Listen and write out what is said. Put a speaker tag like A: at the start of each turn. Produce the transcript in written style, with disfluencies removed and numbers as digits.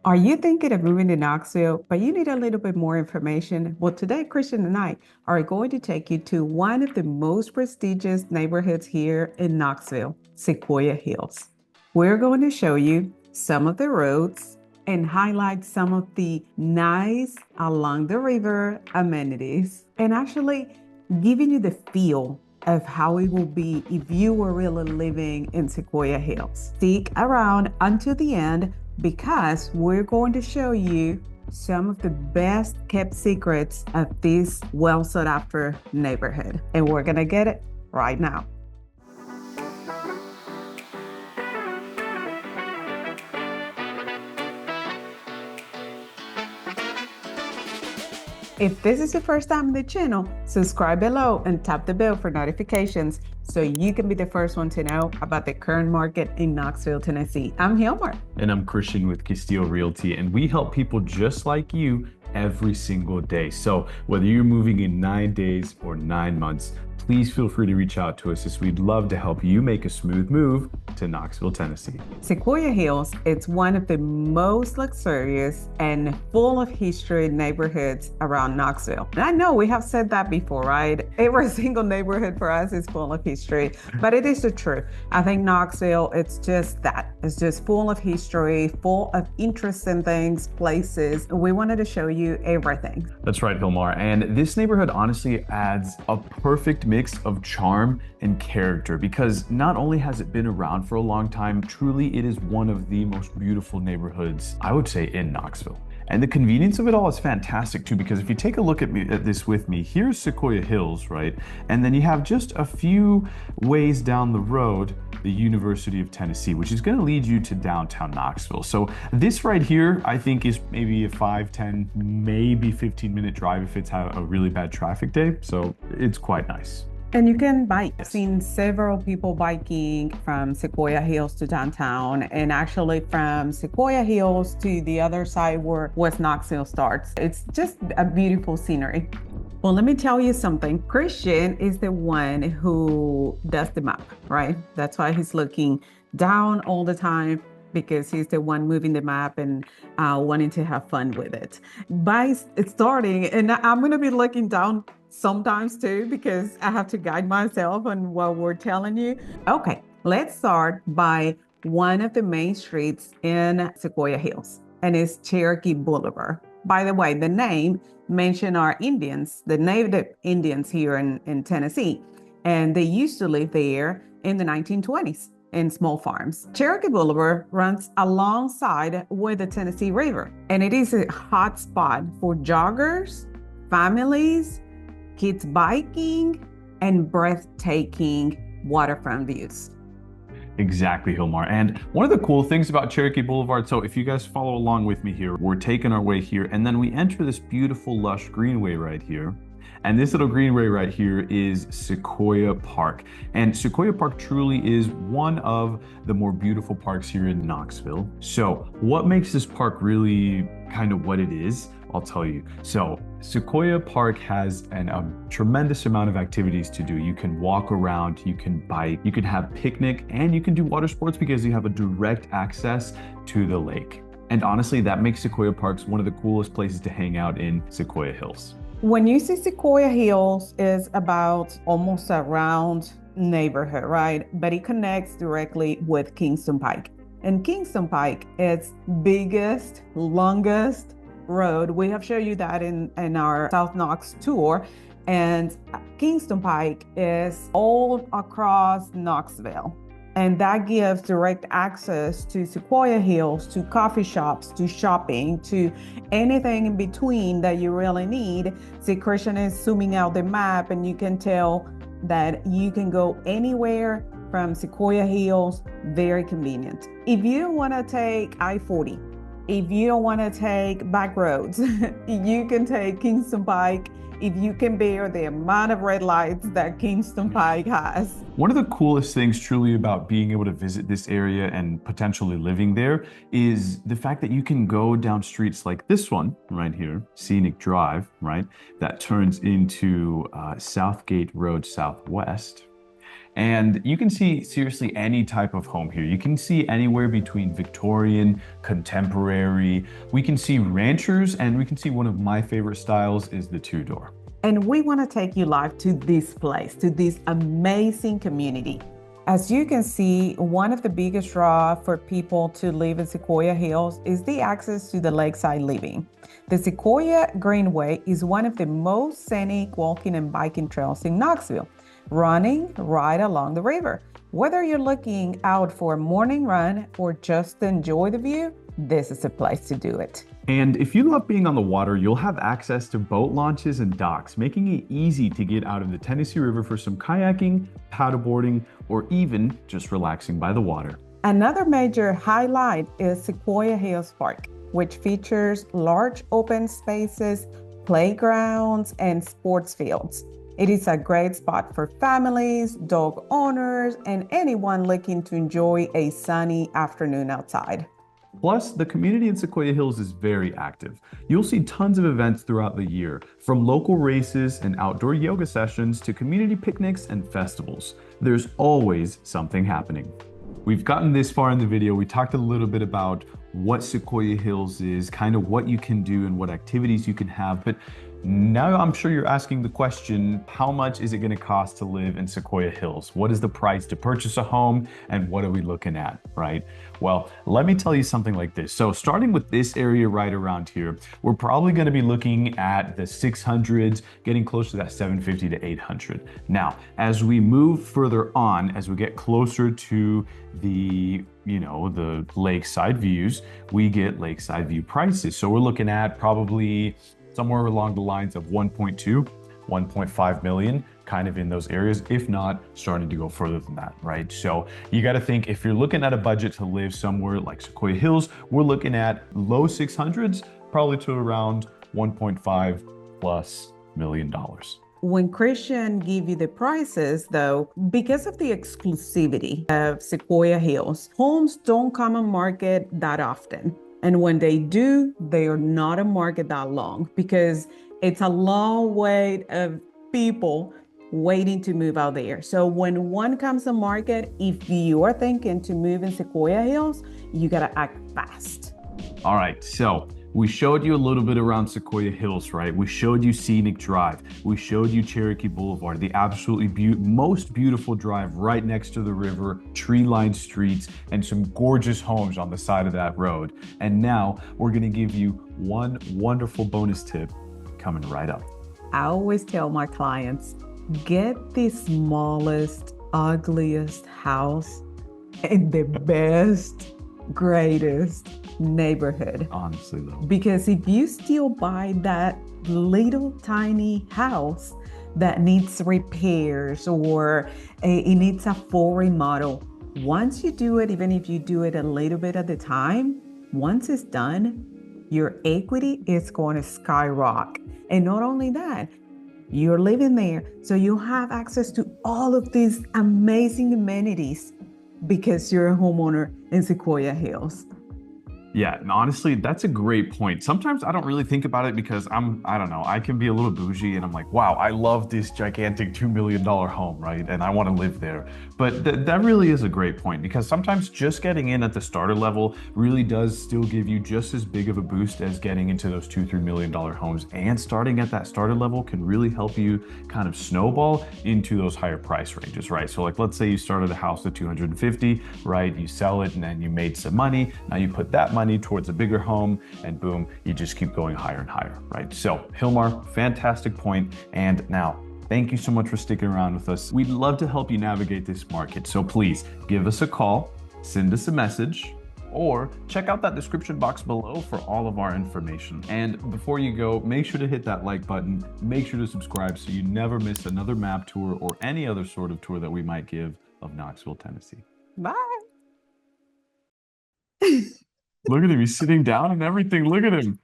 A: Are you thinking of moving to Knoxville, but you need a little bit more information? Well, today, Christian and I are going to take you to one of the most prestigious neighborhoods here in Knoxville, Sequoia Hills. We're going to show you some of the roads and highlight some of the nice along the river amenities and actually giving you the feel of how it will be if you were really living in Sequoia Hills. Stick around until the end because we're going to show you some of the best kept secrets of this well sought after neighborhood. And we're going to get it right now. If this is your first time in the channel, subscribe below and tap the bell for notifications so you can be the first one to know about the current market in Knoxville, Tennessee. I'm Hilmar.
B: And I'm Christian with Castillo Realty, and we help people just like you every single day. So whether you're moving in 9 days or 9 months, please feel free to reach out to us as we'd love to help you make a smooth move to Knoxville, Tennessee.
A: Sequoia Hills, it's one of the most luxurious and full of history neighborhoods around Knoxville. And I know we have said that before, right? Every single neighborhood for us is full of history, but it is the truth. I think Knoxville, it's just that. It's just full of history, full of interesting things, places. We wanted to show you everything.
B: That's right, Hilmar. And this neighborhood honestly adds a perfect mix of charm and character because not only has it been around for a long time, truly it is one of the most beautiful neighborhoods, I would say, in Knoxville. And the convenience of it all is fantastic too, because if you take a look at this with me, here's Sequoia Hills, right? And then you have just a few ways down the road, the University of Tennessee, which is going to lead you to downtown Knoxville. So this right here, I think is maybe a 5, 10, maybe 15-minute drive if it's a really bad traffic day. So it's quite nice.
A: And you can bike. I've
B: Yes.
A: seen several people biking from Sequoia Hills to downtown and actually from Sequoia Hills to the other side where West Knoxville starts. It's just a beautiful scenery. Well, let me tell you something. Christian is the one who does the map, right? That's why he's looking down all the time because he's the one moving the map and wanting to have fun with it. By starting, and I'm going to be looking down sometimes too, because I have to guide myself on what we're telling you. Okay, let's start by one of the main streets in Sequoia Hills, and it's Cherokee Boulevard. By the way, the name mentioned our Indians, the native Indians here in Tennessee, and they used to live there in the 1920s in small farms. Cherokee Boulevard runs alongside with the Tennessee River, and it is a hot spot for joggers, families, kids biking, and breathtaking waterfront views.
B: Exactly, Hilmar. And one of the cool things about Cherokee Boulevard, so if you guys follow along with me here, we're taking our way here, and then we enter this beautiful lush greenway right here. And this little greenway right here is Sequoia Park. And Sequoia Park truly is one of the more beautiful parks here in Knoxville. So what makes this park really kind of what it is? I'll tell you. So Sequoia Park has a tremendous amount of activities to do. You can walk around, you can bike, you can have picnic, and you can do water sports because you have a direct access to the lake. And honestly, that makes Sequoia Parks one of the coolest places to hang out in Sequoia Hills.
A: When you see Sequoia Hills, is about almost a round neighborhood, right? But it connects directly with Kingston Pike. And Kingston Pike is biggest, longest road. We have shown you that in our South Knox tour. And Kingston Pike is all across Knoxville. And that gives direct access to Sequoia Hills, to coffee shops, to shopping, to anything in between that you really need. See, Christian is zooming out the map and you can tell that you can go anywhere from Sequoia Hills, very convenient. If you don't want to take I-40, if you don't want to take back roads, you can take Kingston Pike if you can bear the amount of red lights that Kingston Pike has.
B: One of the coolest things truly about being able to visit this area and potentially living there is the fact that you can go down streets like this one right here, Scenic Drive, right? That turns into Southgate Road Southwest. And you can see seriously any type of home here. You can see anywhere between Victorian, contemporary. We can see ranchers, and we can see one of my favorite styles is the two-door.
A: And we want to take you live to this place, to this amazing community. As you can see, one of the biggest draw for people to live in Sequoia Hills is the access to the lakeside living. The Sequoia Greenway is one of the most scenic walking and biking trails in Knoxville, running right along the river. Whether you're looking out for a morning run or just enjoy the view, this is the place to do it.
B: And if you love being on the water, you'll have access to boat launches and docks, making it easy to get out of the Tennessee River for some kayaking, paddleboarding, or even just relaxing by the water.
A: Another major highlight is Sequoia Hills Park, which features large open spaces, playgrounds, and sports fields. It is a great spot for families, dog owners, and anyone looking to enjoy a sunny afternoon outside.
B: Plus, the community in Sequoia Hills is very active. You'll see tons of events throughout the year, from local races and outdoor yoga sessions to community picnics and festivals. There's always something happening. We've gotten this far in the video. We talked a little bit about what Sequoia Hills is, kind of what you can do and what activities you can have, but now I'm sure you're asking the question, how much is it going to cost to live in Sequoia Hills? What is the price to purchase a home, and what are we looking at, right? Well, let me tell you something like this. So starting with this area right around here, we're probably going to be looking at the 600s, getting close to that 750 to 800. Now, as we move further on, as we get closer to the the lakeside views, we get lakeside view prices. So we're looking at probably somewhere along the lines of 1.2, 1.5 million, kind of in those areas, if not starting to go further than that, right? So you got to think, if you're looking at a budget to live somewhere like Sequoia Hills, we're looking at low 600s, probably to around 1.5 plus million dollars.
A: When Christian give you the prices, though, because of the exclusivity of Sequoia Hills, homes don't come on market that often. And when they do, they are not on market that long because it's a long wait of people waiting to move out there. So when one comes on market, if you are thinking to move in Sequoia Hills, you gotta act fast.
B: All right, so we showed you a little bit around Sequoia Hills, right? We showed you Scenic Drive. We showed you Cherokee Boulevard, the absolutely most beautiful drive right next to the river, tree-lined streets, and some gorgeous homes on the side of that road. And now we're gonna give you one wonderful bonus tip coming right up.
A: I always tell my clients, get the smallest, ugliest house in the best, greatest neighborhood.
B: Honestly though.
A: Because if you still buy that little tiny house that needs repairs or it needs a full remodel, once you do it, even if you do it a little bit at a time, once it's done, your equity is going to skyrocket. And not only that, you're living there, so you have access to all of these amazing amenities because you're a homeowner in Sequoia Hills.
B: Yeah, and honestly, that's a great point. Sometimes I don't really think about it because I don't know, I can be a little bougie and I'm like, wow, I love this gigantic $2 million home, right? And I want to live there. But that really is a great point because sometimes just getting in at the starter level really does still give you just as big of a boost as getting into those $2-3 million homes. And starting at that starter level can really help you kind of snowball into those higher price ranges, right? So like, let's say you started a house at 250, right? You sell it and then you made some money. Now you put that money towards a bigger home and boom, you just keep going higher and higher, right? So Hilmar, fantastic point. And now, thank you so much for sticking around with us. We'd love to help you navigate this market. So please give us a call, send us a message, or check out that description box below for all of our information. And before you go, make sure to hit that like button, make sure to subscribe so you never miss another map tour or any other sort of tour that we might give of Knoxville, Tennessee.
A: Bye.
B: Look at him, he's sitting down and everything. Look at him.